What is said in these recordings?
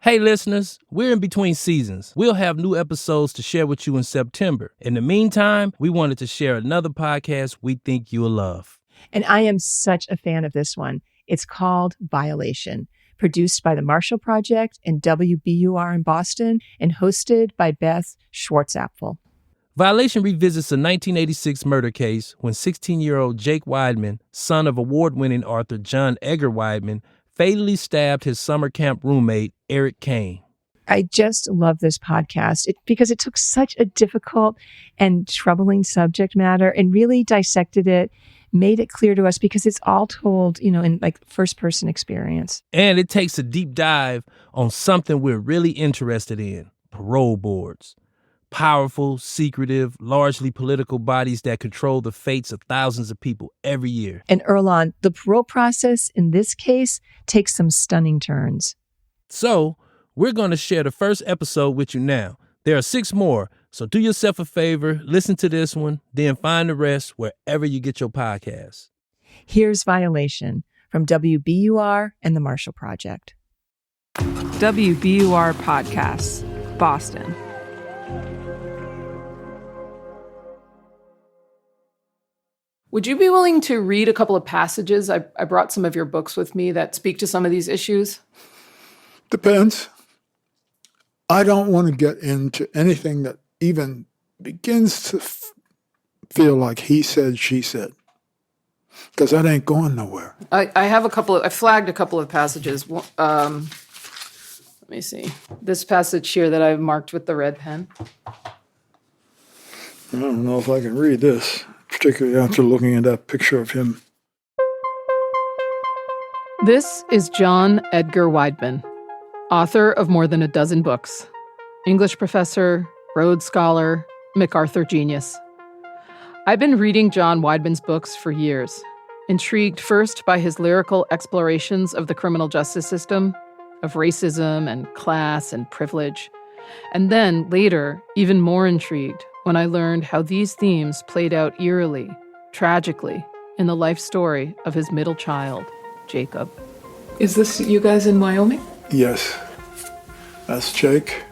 Hey listeners, we're in between seasons. We'll have new episodes to share with you in September. In the meantime, we wanted to share another podcast we think you'll love. And I am such a fan of this one. It's called Violation, produced by the Marshall Project and WBUR in Boston and hosted by Beth Schwartzapfel. Violation revisits a 1986 murder case when 16-year-old Jake Wideman, son of award-winning author John Edgar Wideman, fatally stabbed his summer camp roommate, Eric Kane. I just love this podcast because it took such a difficult and troubling subject matter and really dissected it, made it clear to us because it's all told, in like first-person experience. And it takes a deep dive on something we're really interested in, parole boards. Powerful, secretive, largely political bodies that control the fates of thousands of people every year. And Earlonne, the parole process in this case takes some stunning turns. So, we're going to share the first episode with you now. There are 6 more, so do yourself a favor, listen to this one, then find the rest wherever you get your podcasts. Here's Violation from WBUR and the Marshall Project. WBUR Podcasts, Boston. Would you be willing to read a couple of passages? I brought some of your books with me that speak to some of these issues. Depends. I don't want to get into anything that even begins to feel like he said, she said, because that ain't going nowhere. I have I flagged a couple of passages. Let me see. This passage here that I've marked with the red pen. I don't know if I can read this, particularly after looking at that picture of him. This is John Edgar Wideman, author of more than a dozen books, English professor, Rhodes Scholar, MacArthur genius. I've been reading John Wideman's books for years, intrigued first by his lyrical explorations of the criminal justice system, of racism and class and privilege, and then later, even more intrigued when I learned how these themes played out eerily, tragically, in the life story of his middle child, Jacob. Is this you guys in Wyoming? Yes. That's Jake.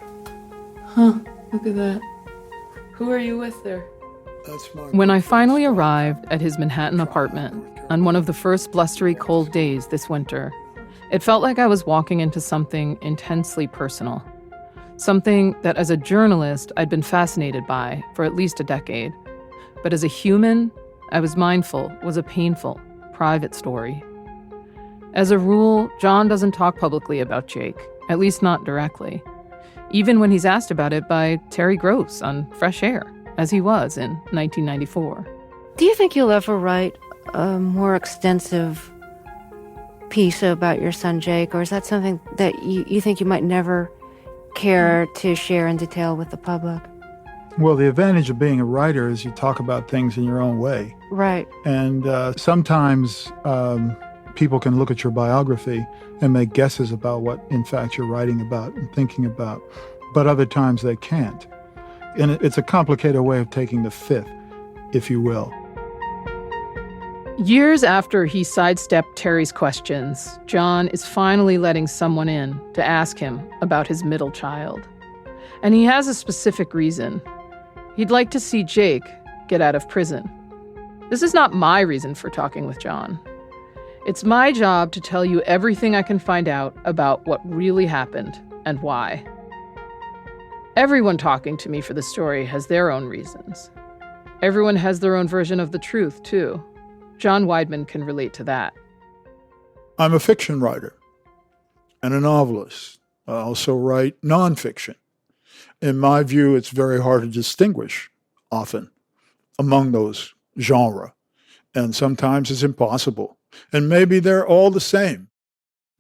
Huh, look at that. Who are you with there? That's my... When I finally arrived at his Manhattan apartment on one of the first blustery cold days this winter, it felt like I was walking into something intensely personal. Something that as a journalist I'd been fascinated by for at least a decade. But as a human, I was mindful was a painful, private story. As a rule, John doesn't talk publicly about Jake, at least not directly, even when he's asked about it by Terry Gross on Fresh Air, as he was in 1994. Do you think you'll ever write a more extensive piece about your son Jake, or is that something that you think you might never care to share in detail with the public? Well, the advantage of being a writer is you talk about things in your own way. Right. And sometimes people can look at your biography and make guesses about what, in fact, you're writing about and thinking about. But other times they can't. And it's a complicated way of taking the fifth, if you will. Years after he sidestepped Terry's questions, John is finally letting someone in to ask him about his middle child. And he has a specific reason. He'd like to see Jake get out of prison. This is not my reason for talking with John. It's my job to tell you everything I can find out about what really happened and why. Everyone talking to me for the story has their own reasons. Everyone has their own version of the truth, too. John Wideman can relate to that. I'm a fiction writer and a novelist. I also write nonfiction. In my view, it's very hard to distinguish, often, among those genres. And sometimes it's impossible. And maybe they're all the same.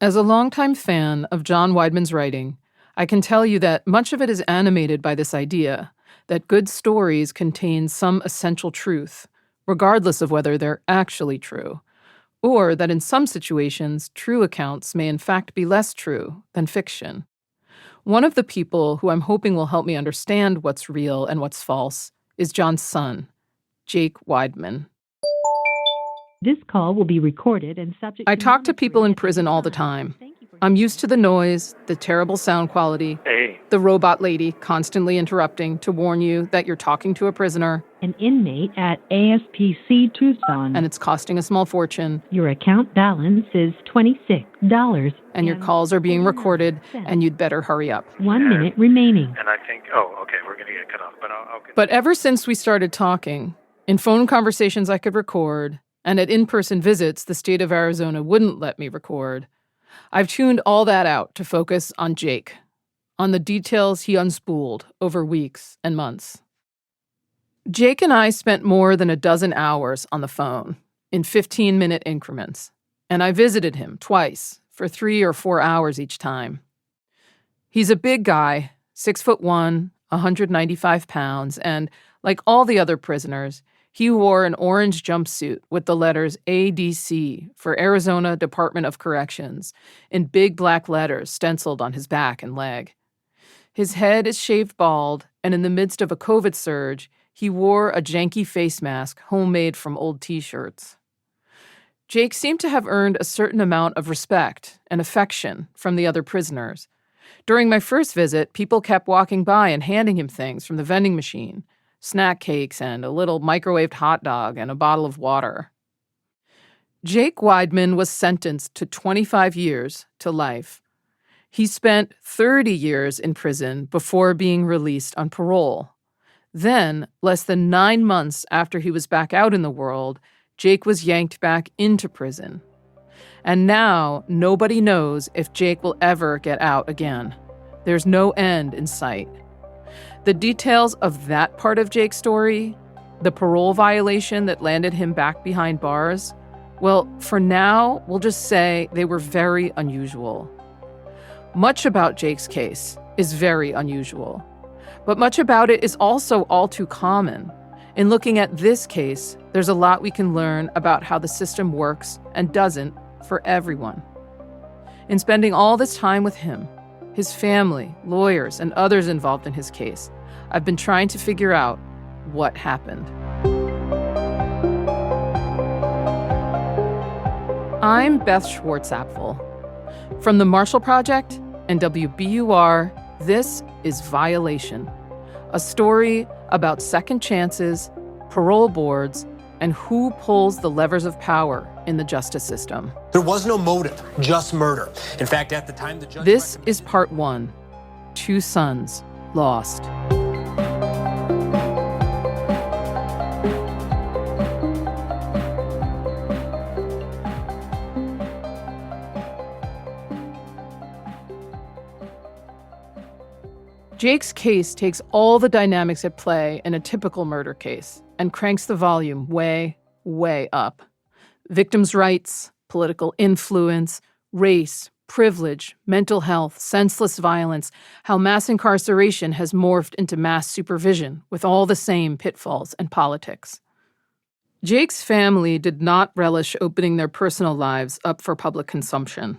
As a longtime fan of John Wideman's writing, I can tell you that much of it is animated by this idea that good stories contain some essential truth, regardless of whether they're actually true, or that in some situations, true accounts may in fact be less true than fiction. One of the people who I'm hoping will help me understand what's real and what's false is John's son, Jake Wideman. This call will be recorded and subject. I talk to people in prison all the time. I'm used to the noise, the terrible sound quality, the robot lady constantly interrupting to warn you that you're talking to a prisoner. An inmate at ASPC Tucson. And it's costing a small fortune. Your account balance is $26. And your calls are being recorded, and you'd better hurry up. 1 minute remaining. And I think, okay, we're going to get cut off, but I'll get... But ever since we started talking, in phone conversations I could record, and at in-person visits the state of Arizona wouldn't let me record, I've tuned all that out to focus on Jake, on the details he unspooled over weeks and months. Jake and I spent more than a dozen hours on the phone in 15-minute increments, and I visited him twice for 3 or 4 hours each time. He's a big guy, 6'1", 195 pounds, and like all the other prisoners, he wore an orange jumpsuit with the letters ADC for Arizona Department of Corrections in big black letters stenciled on his back and leg. His head is shaved bald, and in the midst of a COVID surge, he wore a janky face mask homemade from old T-shirts. Jake seemed to have earned a certain amount of respect and affection from the other prisoners. During my first visit, people kept walking by and handing him things from the vending machine, snack cakes and a little microwaved hot dog and a bottle of water. Jake Wideman was sentenced to 25 years to life. He spent 30 years in prison before being released on parole. Then, less than 9 months after he was back out in the world, Jake was yanked back into prison. And now, nobody knows if Jake will ever get out again. There's no end in sight. The details of that part of Jake's story, the parole violation that landed him back behind bars, well, for now, we'll just say they were very unusual. Much about Jake's case is very unusual, but much about it is also all too common. In looking at this case, there's a lot we can learn about how the system works and doesn't for everyone. In spending all this time with him, his family, lawyers, and others involved in his case, I've been trying to figure out what happened. I'm Beth Schwartz-Apfel. From the Marshall Project and WBUR, this is Violation, a story about second chances, parole boards, and who pulls the levers of power in the justice system. There was no motive, just murder. In fact, at the time the judge... This is part 1, 2 sons lost. Jake's case takes all the dynamics at play in a typical murder case and cranks the volume way, way up. Victims' rights, political influence, race, privilege, mental health, senseless violence, how mass incarceration has morphed into mass supervision with all the same pitfalls and politics. Jake's family did not relish opening their personal lives up for public consumption.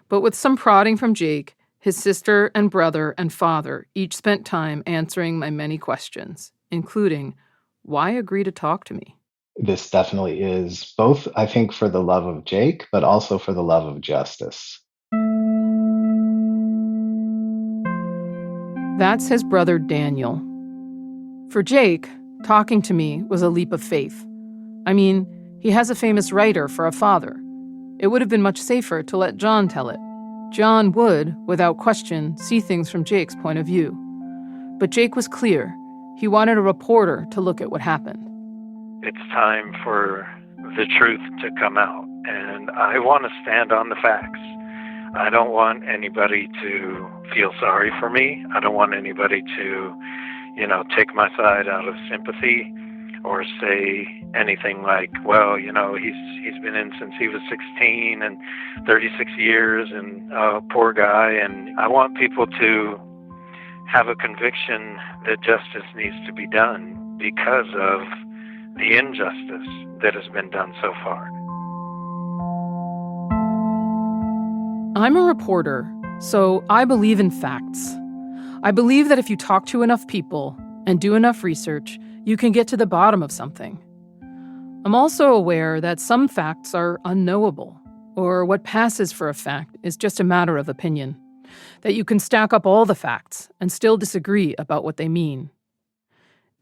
But with some prodding from Jake, his sister and brother and father each spent time answering my many questions, including, why agree to talk to me? This definitely is both, I think, for the love of Jake, but also for the love of justice. That's his brother Daniel. For Jake, talking to me was a leap of faith. I mean, he has a famous writer for a father. It would have been much safer to let John tell it. John would, without question, see things from Jake's point of view. But Jake was clear. He wanted a reporter to look at what happened. It's time for the truth to come out, and I want to stand on the facts. I don't want anybody to feel sorry for me. I don't want anybody to, take my side out of sympathy or say anything like, well, he's been in since he was 16 and 36 years and poor guy. And I want people to have a conviction that justice needs to be done because of the injustice that has been done so far. I'm a reporter, so I believe in facts. I believe that if you talk to enough people and do enough research, you can get to the bottom of something. I'm also aware that some facts are unknowable. or what passes for a fact is just a matter of opinion, that you can stack up all the facts and still disagree about what they mean.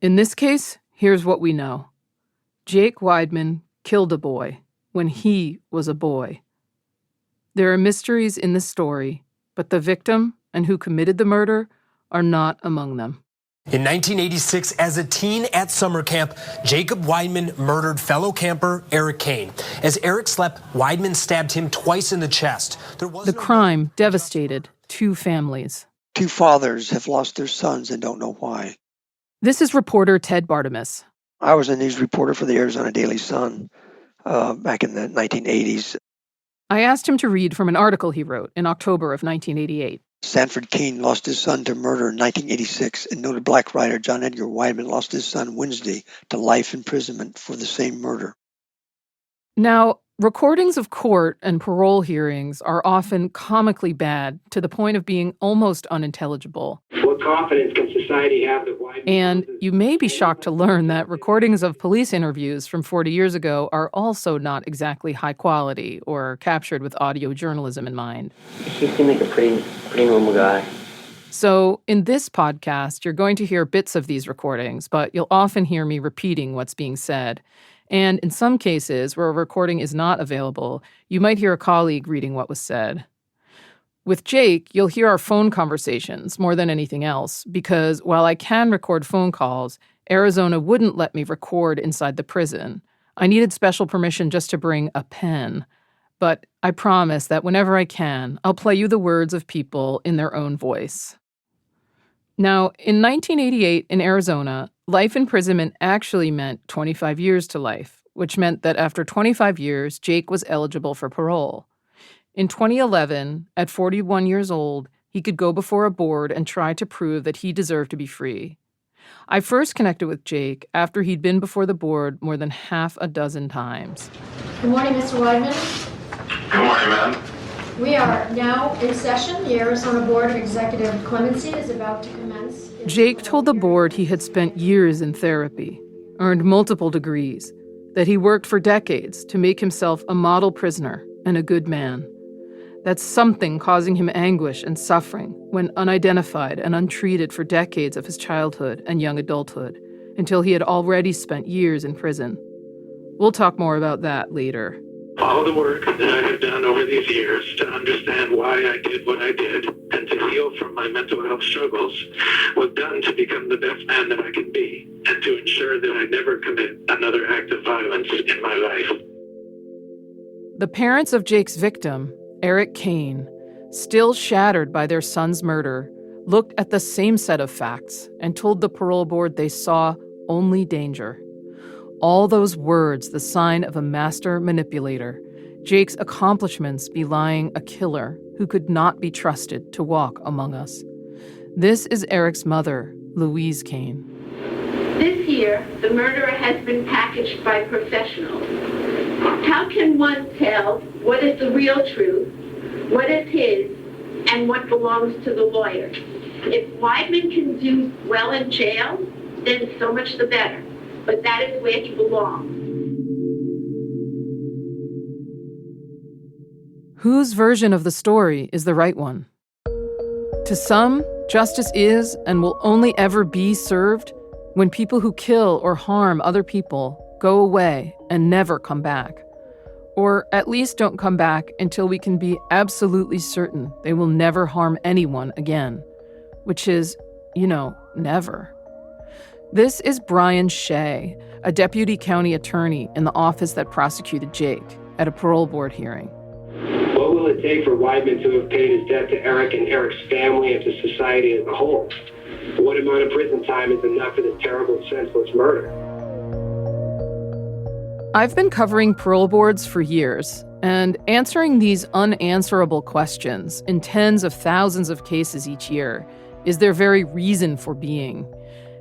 In this case, here's what we know. Jake Wideman killed a boy when he was a boy. There are mysteries in this story, but the victim and who committed the murder are not among them. In 1986, as a teen at summer camp, Jacob Wideman murdered fellow camper Eric Kane. As Eric slept, Wideman stabbed him twice in the chest. The crime devastated 2 families. 2 fathers have lost their sons and don't know why. This is reporter Ted Bartemus. I was a news reporter for the Arizona Daily Sun back in the 1980s. I asked him to read from an article he wrote in October of 1988. Sanford Keene lost his son to murder in 1986, and noted black writer John Edgar Wideman lost his son Wednesday to life imprisonment for the same murder. Now, recordings of court and parole hearings are often comically bad to the point of being almost unintelligible. What confidence can society have that Wideman... And you may be shocked to learn that recordings of police interviews from 40 years ago are also not exactly high quality or captured with audio journalism in mind. He seemed like a pretty normal guy. So in this podcast, you're going to hear bits of these recordings, but you'll often hear me repeating what's being said. And in some cases where a recording is not available, you might hear a colleague reading what was said. With Jake, you'll hear our phone conversations more than anything else, because while I can record phone calls, Arizona wouldn't let me record inside the prison. I needed special permission just to bring a pen. But I promise that whenever I can, I'll play you the words of people in their own voice. Now, in 1988 in Arizona, life imprisonment actually meant 25 years to life, which meant that after 25 years, Jake was eligible for parole. In 2011, at 41 years old, he could go before a board and try to prove that he deserved to be free. I first connected with Jake after he'd been before the board more than 6 times. Good morning, Mr. Wideman. Good morning, ma'am. We are now in session. The Arizona Board of Executive Clemency is about to commence. Jake told the board he had spent years in therapy, earned multiple degrees, that he worked for decades to make himself a model prisoner and a good man. That's something causing him anguish and suffering when unidentified and untreated for decades of his childhood and young adulthood, until he had already spent years in prison. We'll talk more about that later. All the work that I have done over these years to understand why I did what I did and to heal from my mental health struggles was done to become the best man that I can be and to ensure that I never commit another act of violence in my life. The parents of Jake's victim, Eric Kane, still shattered by their son's murder, looked at the same set of facts and told the parole board they saw only danger. All those words, the sign of a master manipulator, Jake's accomplishments belying a killer who could not be trusted to walk among us. This is Eric's mother, Louise Kane. This year, the murderer has been packaged by professionals. How can one tell what is the real truth, what is his, and what belongs to the lawyer? If Wideman can do well in jail, then so much the better. But that is where he belongs. Whose version of the story is the right one? To some, justice is and will only ever be served when people who kill or harm other people go away and never come back. Or at least don't come back until we can be absolutely certain they will never harm anyone again. Which is, never. This is Brian Shea, a deputy county attorney in the office that prosecuted Jake at a parole board hearing. What will it take for Wideman to have paid his debt to Eric and Eric's family and to society as a whole? What amount of prison time is enough for this terrible, senseless murder? I've been covering parole boards for years, and answering these unanswerable questions in tens of thousands of cases each year is their very reason for being.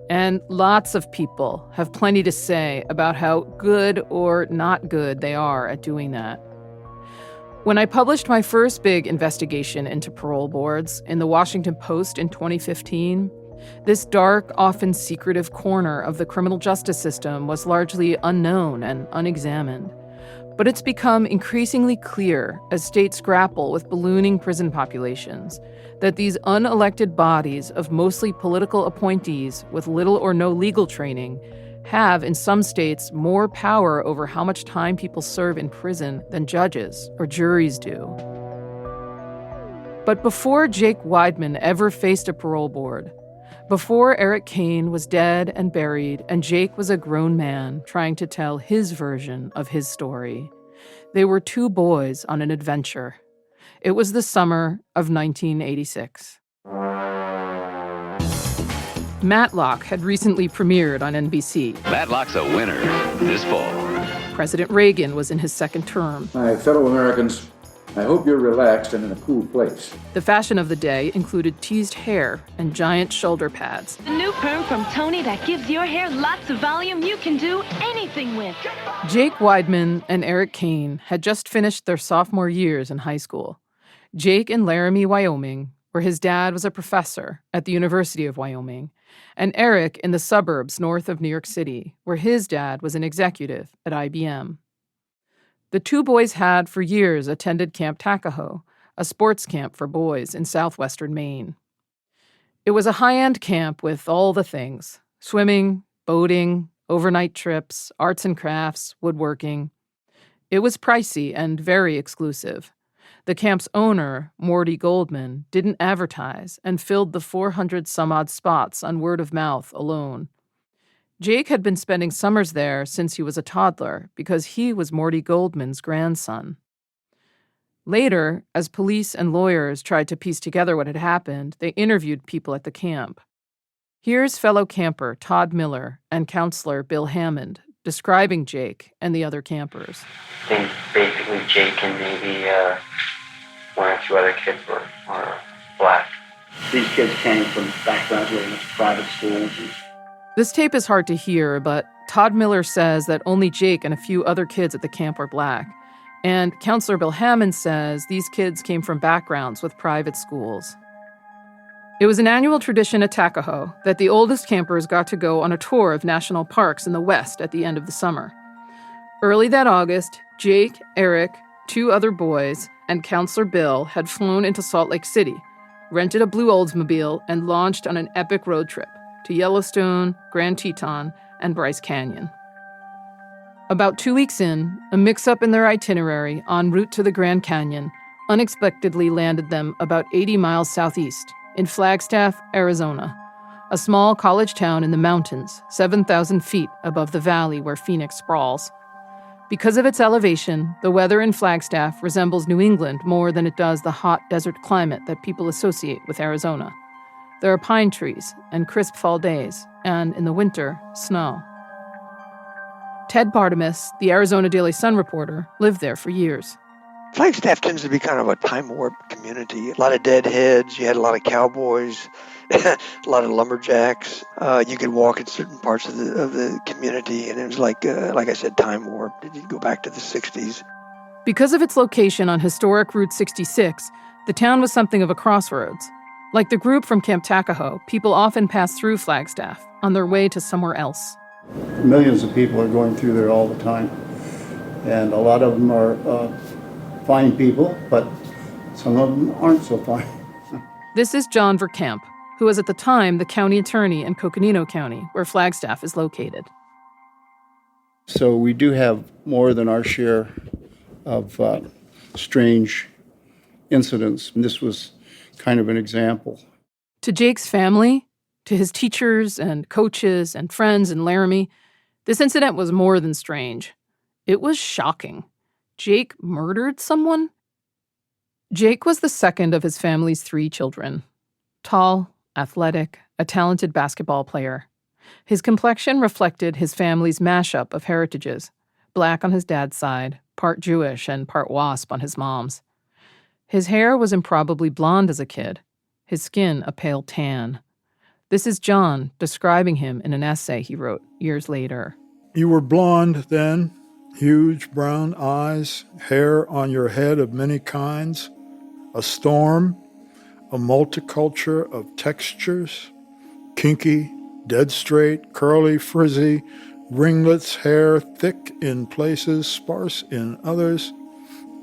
And lots of people have plenty to say about how good or not good they are at doing that. When I published my first big investigation into parole boards in the Washington Post in 2015, this dark, often secretive corner of the criminal justice system was largely unknown and unexamined. But it's become increasingly clear as states grapple with ballooning prison populations that these unelected bodies of mostly political appointees with little or no legal training have, in some states, more power over how much time people serve in prison than judges or juries do. But before Jake Wideman ever faced a parole board, before Eric Kane was dead and buried and Jake was a grown man trying to tell his version of his story, they were two boys on an adventure. It was the summer of 1986. Matlock had recently premiered on NBC. Matlock's a winner this fall. President Reagan was in his second term. My fellow Americans, I hope you're relaxed and in a cool place. The fashion of the day included teased hair and giant shoulder pads. The new perm from Tony that gives your hair lots of volume you can do anything with. Jake Wideman and Eric Kane had just finished their sophomore years in high school. Jake in Laramie, Wyoming, where his dad was a professor at the University of Wyoming, and Eric in the suburbs north of New York City, where his dad was an executive at IBM. The two boys had, for years, attended Camp Takahoe, a sports camp for boys in southwestern Maine. It was a high-end camp with all the things: swimming, boating, overnight trips, arts and crafts, woodworking. It was pricey and very exclusive. The camp's owner, Morty Goldman, didn't advertise and filled the 400-some-odd spots on word of mouth alone. Jake had been spending summers there since he was a toddler because he was Morty Goldman's grandson. Later, as police and lawyers tried to piece together what had happened, they interviewed people at the camp. Here's fellow camper Todd Miller and counselor Bill Hammond describing Jake and the other campers. I think basically Jake and maybe one or two other kids were black. These kids came from backgrounds where they went to private schools. This tape is hard to hear, but Todd Miller says that only Jake and a few other kids at the camp were black. And counselor Bill Hammond says these kids came from backgrounds with private schools. It was an annual tradition at Takahoe that the oldest campers got to go on a tour of national parks in the West at the end of the summer. Early that August, Jake, Eric, two other boys, and counselor Bill had flown into Salt Lake City, rented a blue Oldsmobile, and launched on an epic road trip to Yellowstone, Grand Teton, and Bryce Canyon. About 2 weeks in, a mix-up in their itinerary en route to the Grand Canyon unexpectedly landed them about 80 miles southeast in Flagstaff, Arizona, a small college town in the mountains, 7,000 feet above the valley where Phoenix sprawls. Because of its elevation, the weather in Flagstaff resembles New England more than it does the hot desert climate that people associate with Arizona. There are pine trees and crisp fall days, and in the winter, snow. Ted Bartimus, the Arizona Daily Sun reporter, lived there for years. Flagstaff tends to be kind of a time warp community. A lot of deadheads. You had a lot of cowboys, a lot of lumberjacks. You could walk in certain parts of the community, and it was like I said, time warp. You go back to the 60s. Because of its location on historic Route 66, the town was something of a crossroads. Like the group from Camp Takahoe, people often pass through Flagstaff on their way to somewhere else. Millions of people are going through there all the time, and a lot of them are fine people, but some of them aren't so fine. This is John Verkamp, who was at the time the county attorney in Coconino County, where Flagstaff is located. So we do have more than our share of strange incidents, and this was kind of an example. To Jake's family, to his teachers and coaches and friends in Laramie, this incident was more than strange. It was shocking. Jake murdered someone? Jake was the second of his family's 3 children. Tall, athletic, a talented basketball player. His complexion reflected his family's mashup of heritages, black on his dad's side, part Jewish and part WASP on his mom's. His hair was improbably blonde as a kid, his skin a pale tan. This is John describing him in an essay he wrote years later. You were blonde then, huge brown eyes, hair on your head of many kinds, a storm, a multiculture of textures, kinky, dead straight, curly, frizzy, ringlets, hair thick in places, sparse in others.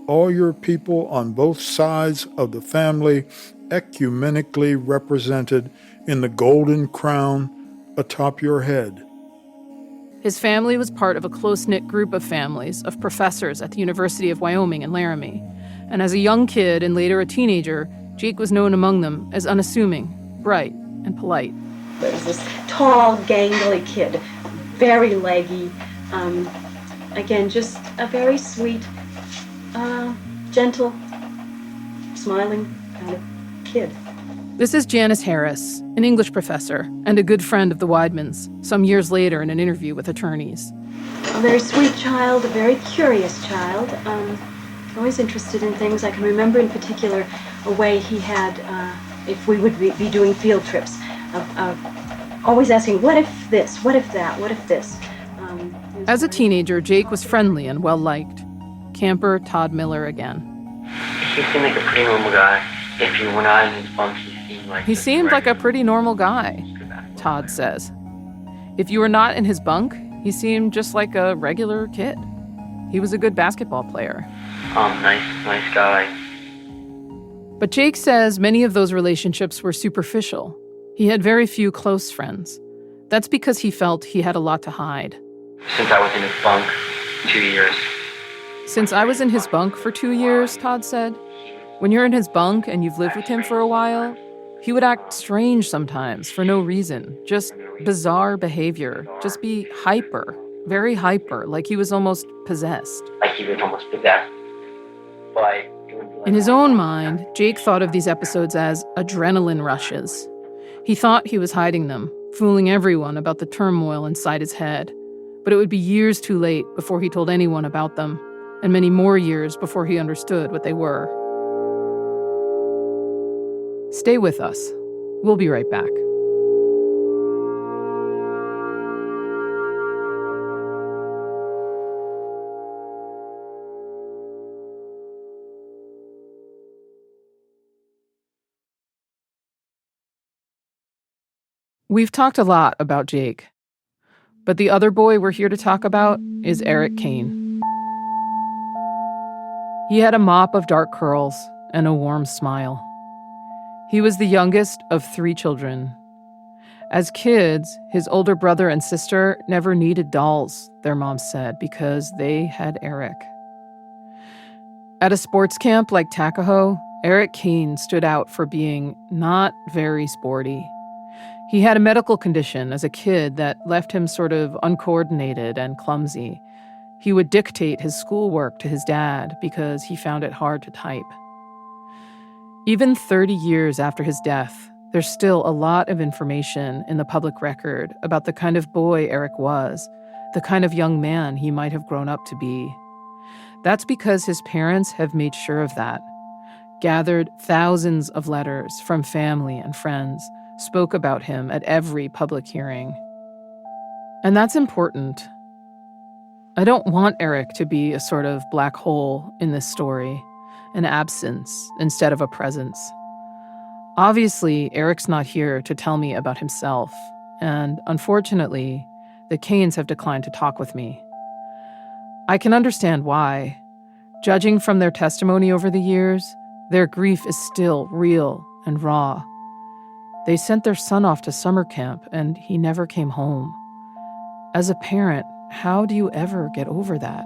All your people on both sides of the family ecumenically represented in the golden crown atop your head. His family was part of a close-knit group of families of professors at the University of Wyoming in Laramie. And as a young kid and later a teenager, Jake was known among them as unassuming, bright, and polite. There was this tall, gangly kid, very leggy. Again, just a very sweet, gentle, smiling kind of kid. This is Janice Harris, an English professor and a good friend of the Widemans, some years later in an interview with attorneys. A very sweet child, a very curious child, always interested in things. I can remember in particular a way he had, if we would be doing field trips, always asking, what if this, what if that, what if this? As a teenager, Jake was friendly and well-liked. Camper Todd Miller again. He seemed like a pretty normal guy. If you were not in his bunk, he seemed like a pretty normal guy, Todd says. If you were not in his bunk, he seemed just like a regular kid. He was a good basketball player. Nice guy. But Jake says many of those relationships were superficial. He had very few close friends. That's because he felt he had a lot to hide. Since I was in his bunk 2 years. Since I was in his bunk for 2 years, Todd said. When you're in his bunk and you've lived with him for a while, he would act strange sometimes for no reason, just bizarre behavior, just be hyper, very hyper, like he was almost possessed. In his own mind, Jake thought of these episodes as adrenaline rushes. He thought he was hiding them, fooling everyone about the turmoil inside his head. But it would be years too late before he told anyone about them, and many more years before he understood what they were. Stay with us. We'll be right back. We've talked a lot about Jake, but the other boy we're here to talk about is Eric Kane. He had a mop of dark curls and a warm smile. He was the youngest of 3 children. As kids, his older brother and sister never needed dolls, their mom said, because they had Eric. At a sports camp like Takaho, Eric Kane stood out for being not very sporty. He had a medical condition as a kid that left him sort of uncoordinated and clumsy. He would dictate his schoolwork to his dad because he found it hard to type. Even 30 years after his death, there's still a lot of information in the public record about the kind of boy Eric was, the kind of young man he might have grown up to be. That's because his parents have made sure of that, gathered thousands of letters from family and friends, spoke about him at every public hearing. And that's important. I don't want Eric to be a sort of black hole in this story, an absence instead of a presence. Obviously, Eric's not here to tell me about himself, and unfortunately, the Kanes have declined to talk with me. I can understand why. Judging from their testimony over the years, their grief is still real and raw. They sent their son off to summer camp, and he never came home. As a parent, how do you ever get over that?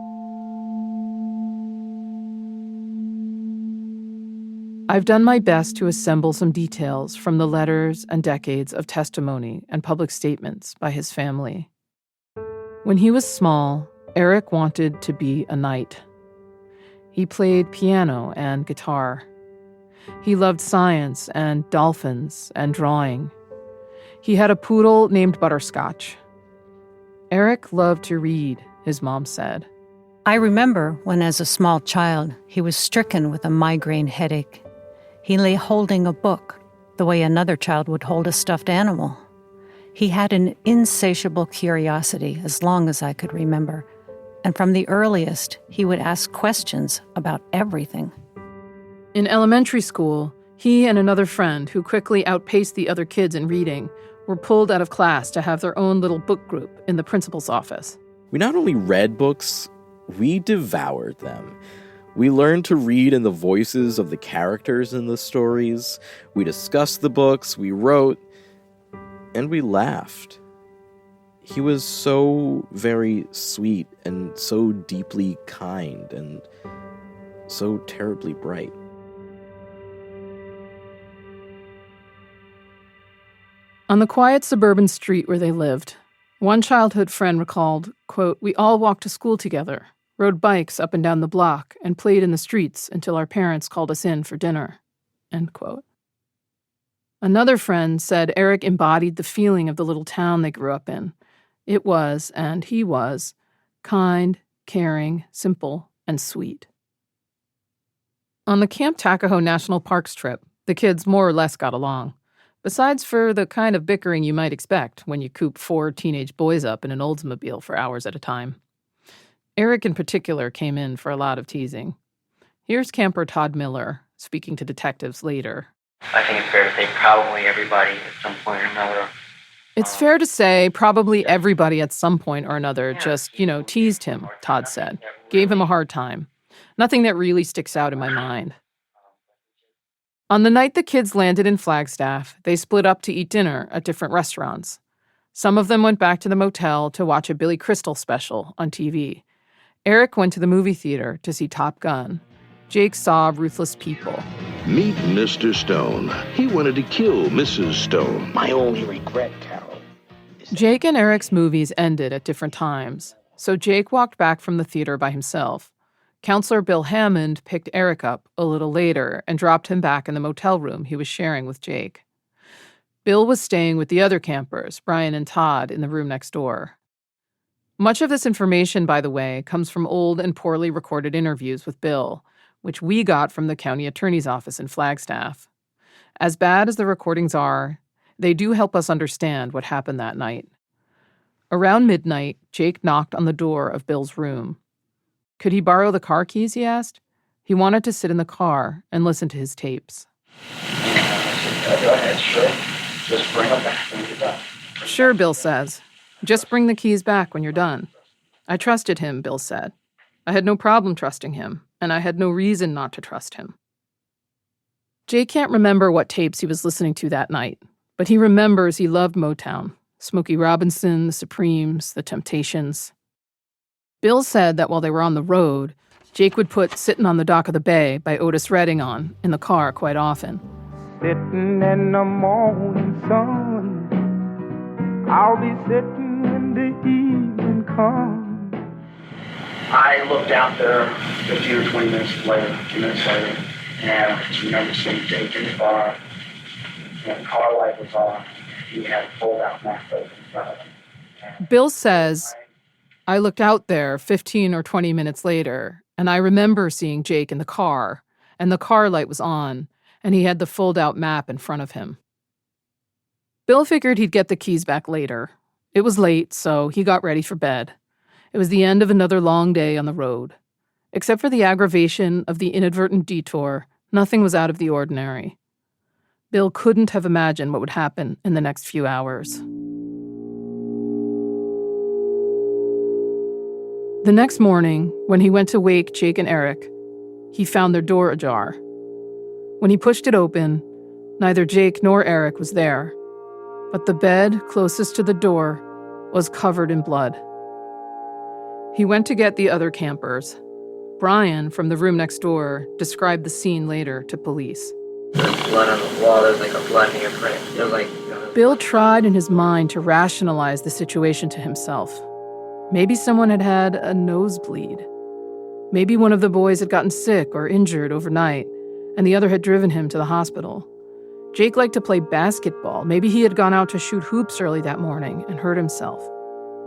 I've done my best to assemble some details from the letters and decades of testimony and public statements by his family. When he was small, Eric wanted to be a knight. He played piano and guitar. He loved science and dolphins and drawing. He had a poodle named Butterscotch. Eric loved to read, his mom said. I remember when, as a small child, he was stricken with a migraine headache. He lay holding a book, the way another child would hold a stuffed animal. He had an insatiable curiosity as long as I could remember, and from the earliest, he would ask questions about everything. In elementary school, he and another friend who quickly outpaced the other kids in reading were pulled out of class to have their own little book group in the principal's office. We not only read books, we devoured them. We learned to read in the voices of the characters in the stories. We discussed the books, we wrote, and we laughed. He was so very sweet and so deeply kind and so terribly bright. On the quiet suburban street where they lived, one childhood friend recalled, quote, "We all walked to school together, rode bikes up and down the block, and played in the streets until our parents called us in for dinner," end quote. Another friend said Eric embodied the feeling of the little town they grew up in. It was, and he was, kind, caring, simple, and sweet. On the Camp Tuckahoe National Parks trip, the kids more or less got along. Besides for the kind of bickering you might expect when you coop 4 teenage boys up in an Oldsmobile for hours at a time. Eric in particular came in for a lot of teasing. Here's camper Todd Miller speaking to detectives later. I think it's fair to say probably everybody at some point or another. It's fair to say probably everybody at some point or another just, teased him, Todd said. Gave him a hard time. Nothing that really sticks out in my mind. On the night the kids landed in Flagstaff, they split up to eat dinner at different restaurants. Some of them went back to the motel to watch a Billy Crystal special on TV. Eric went to the movie theater to see Top Gun. Jake saw Ruthless People. Meet Mr. Stone. He wanted to kill Mrs. Stone. My only regret, Carol. Jake and Eric's movies ended at different times, so Jake walked back from the theater by himself. Counselor Bill Hammond picked Eric up a little later and dropped him back in the motel room he was sharing with Jake. Bill was staying with the other campers, Brian and Todd, in the room next door. Much of this information, by the way, comes from old and poorly recorded interviews with Bill, which we got from the county attorney's office in Flagstaff. As bad as the recordings are, they do help us understand what happened that night. Around midnight, Jake knocked on the door of Bill's room. Could he borrow the car keys, he asked. He wanted to sit in the car and listen to his tapes. Go ahead, sure. Just bring them back when you're done. Sure, Bill says. Just bring the keys back when you're done. I trusted him, Bill said. I had no problem trusting him, and I had no reason not to trust him. Jake can't remember what tapes he was listening to that night, but he remembers he loved Motown, Smokey Robinson, the Supremes, the Temptations. Bill said that while they were on the road, Jake would put Sittin' on the Dock of the Bay by Otis Redding on in the car quite often. Sitting in the morning sun, I'll be sitting when the evening comes. I looked out there 15 or 20 minutes later, a few minutes later, and I just remember seeing Jake in the car. And the car light was on. He had a fold-out map open in front of him. Bill says, I looked out there 15 or 20 minutes later, and I remember seeing Jake in the car, and the car light was on, and he had the fold-out map in front of him. Bill figured he'd get the keys back later. It was late, so he got ready for bed. It was the end of another long day on the road. Except for the aggravation of the inadvertent detour, nothing was out of the ordinary. Bill couldn't have imagined what would happen in the next few hours. The next morning, when he went to wake Jake and Eric, he found their door ajar. When he pushed it open, neither Jake nor Eric was there, but the bed closest to the door was covered in blood. He went to get the other campers. Brian, from the room next door, described the scene later to police. There's blood on the wall, there's like a blood fingerprint. It was like... Bill tried in his mind to rationalize the situation to himself. Maybe someone had had a nosebleed. Maybe one of the boys had gotten sick or injured overnight, and the other had driven him to the hospital. Jake liked to play basketball. Maybe he had gone out to shoot hoops early that morning and hurt himself.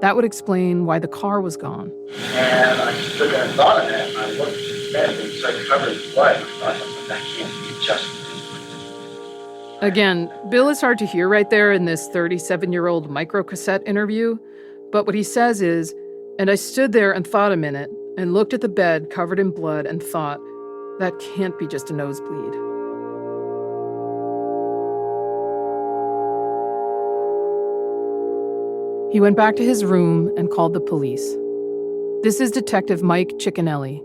That would explain why the car was gone. And I just stood there and thought of that, and I looked at the bed, and it's like covered in blood. I thought, that can't be just... Again, Bill is hard to hear right there in this 37-year-old microcassette interview, but what he says is, and I stood there and thought a minute, and looked at the bed covered in blood and thought, that can't be just a nosebleed. He went back to his room and called the police. This is Detective Mike Ciccinelli.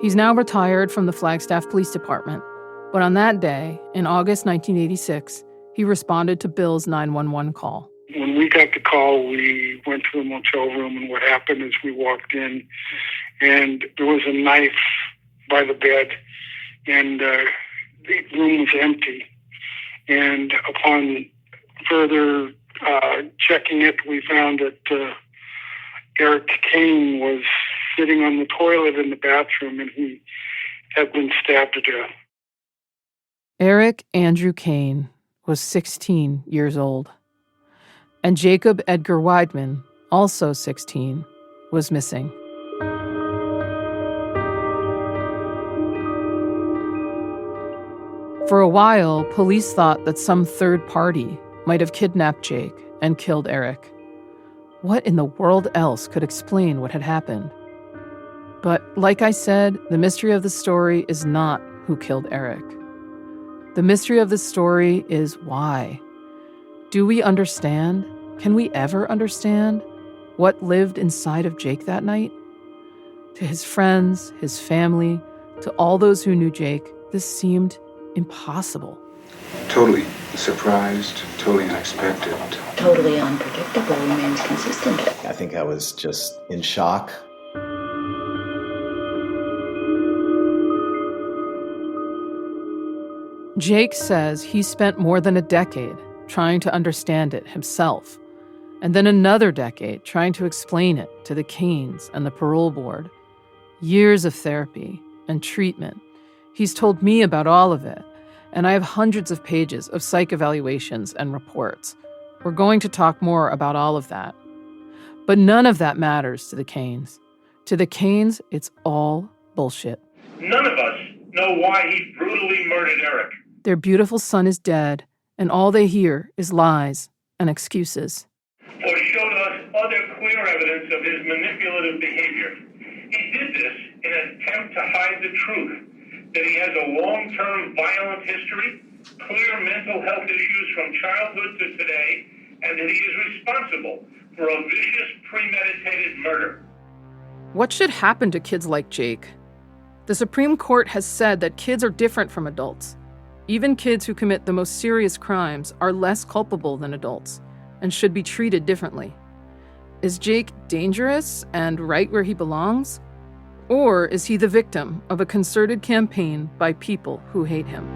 He's now retired from the Flagstaff Police Department, but on that day, in August 1986, he responded to Bill's 911 call. When we got the call, we went to the motel room, and what happened is we walked in, and there was a knife by the bed, and the room was empty. And upon further checking it, we found that Eric Kane was sitting on the toilet in the bathroom, and he had been stabbed to death. Eric Andrew Kane was 16 years old. And Jacob Edgar Wideman, also 16, was missing. For a while, police thought that some third party might have kidnapped Jake and killed Eric. What in the world else could explain what had happened? But like I said, the mystery of the story is not who killed Eric. The mystery of the story is why. Do we understand? Can we ever understand what lived inside of Jake that night? To his friends, his family, to all those who knew Jake, this seemed impossible. Totally surprised, totally unexpected. Totally unpredictable remains consistent. I think I was just in shock. Jake says he spent more than a decade trying to understand it himself, and then another decade trying to explain it to the Kanes and the parole board. Years of therapy and treatment. He's told me about all of it, and I have hundreds of pages of psych evaluations and reports. We're going to talk more about all of that. But none of that matters to the Kanes. To the Kanes, it's all bullshit. None of us know why he brutally murdered Eric. Their beautiful son is dead, and all they hear is lies and excuses. Or showed us other clear evidence of his manipulative behavior. He did this in an attempt to hide the truth, that he has a long-term violent history, clear mental health issues from childhood to today, and that he is responsible for a vicious, premeditated murder. What should happen to kids like Jake? The Supreme Court has said that kids are different from adults. Even kids who commit the most serious crimes are less culpable than adults and should be treated differently. Is Jake dangerous and right where he belongs? Or is he the victim of a concerted campaign by people who hate him?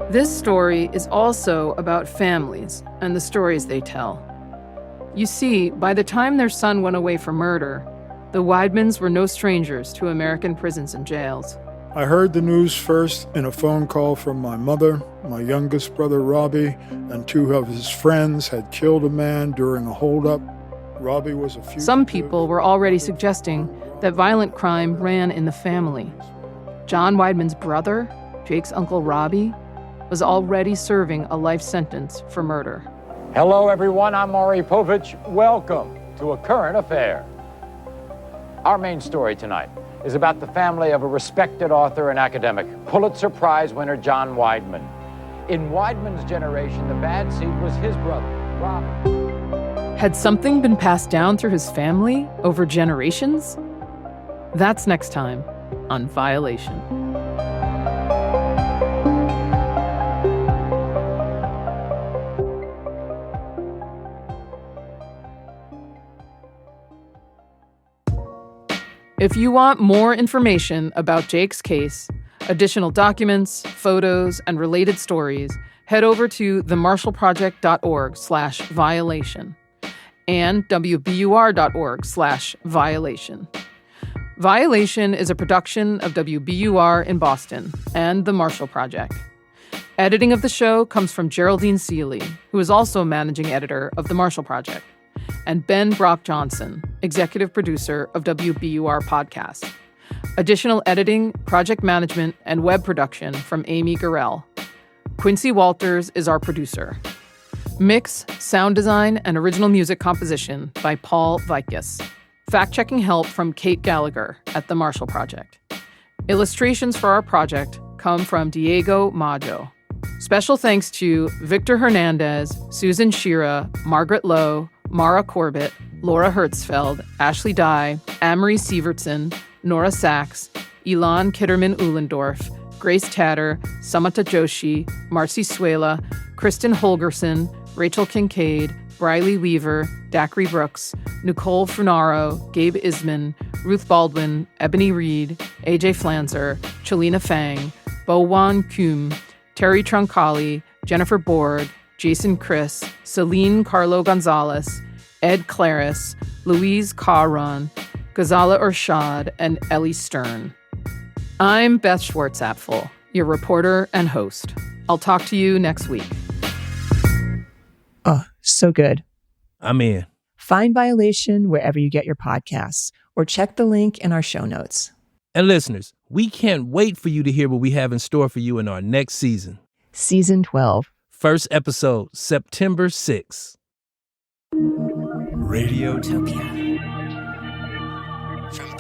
This story is also about families and the stories they tell. You see, by the time their son went away for murder, the Widemans were no strangers to American prisons and jails. I heard the news first in a phone call from my mother. My youngest brother, Robbie, and two of his friends had killed a man during a holdup. Robbie was a fugitive. Some people were already suggesting that violent crime ran in the family. John Wideman's brother, Jake's uncle Robbie, was already serving a life sentence for murder. Hello, everyone. I'm Maury Povich. Welcome to A Current Affair. Our main story tonight is about the family of a respected author and academic, Pulitzer Prize winner John Wideman. In Wideman's generation, the bad seed was his brother, Robert. Had something been passed down through his family over generations? That's next time on Violation. If you want more information about Jake's case, additional documents, photos, and related stories, head over to themarshallproject.org/violation and WBUR.org/violation. Violation is a production of WBUR in Boston and the Marshall Project. Editing of the show comes from Geraldine Seeley, who is also managing editor of the Marshall Project, and Ben Brock Johnson, executive producer of WBUR Podcast. Additional editing, project management, and web production from Amy Gurrell. Quincy Walters is our producer. Mix, sound design, and original music composition by Paul Vaikus. Fact-checking help from Kate Gallagher at the Marshall Project. Illustrations for our project come from Diego Maggio. Special thanks to Victor Hernandez, Susan Shira, Margaret Lowe, Mara Corbett, Laura Hertzfeld, Ashley Dye, Amory Sievertson, Nora Sachs, Ilan Kitterman-Uhlendorf, Grace Tatter, Samantha Joshi, Marcy Suela, Kristen Holgerson, Rachel Kincaid, Briley Weaver, Dacre Brooks, Nicole Funaro, Gabe Isman, Ruth Baldwin, Ebony Reed, AJ Flanzer, Chelina Fang, Bowan Kuhm, Terry Troncali, Jennifer Board, Jason Chris, Celine Carlo Gonzalez, Ed Claris, Louise Caron, Ghazala Urshad, and Ellie Stern. I'm Beth Schwartzapfel, your reporter and host. I'll talk to you next week. Oh, so good. I'm in. Find Violation wherever you get your podcasts, or check the link in our show notes. And listeners, we can't wait for you to hear what we have in store for you in our next season. Season 12. First episode, September 6th. Radiotopia. From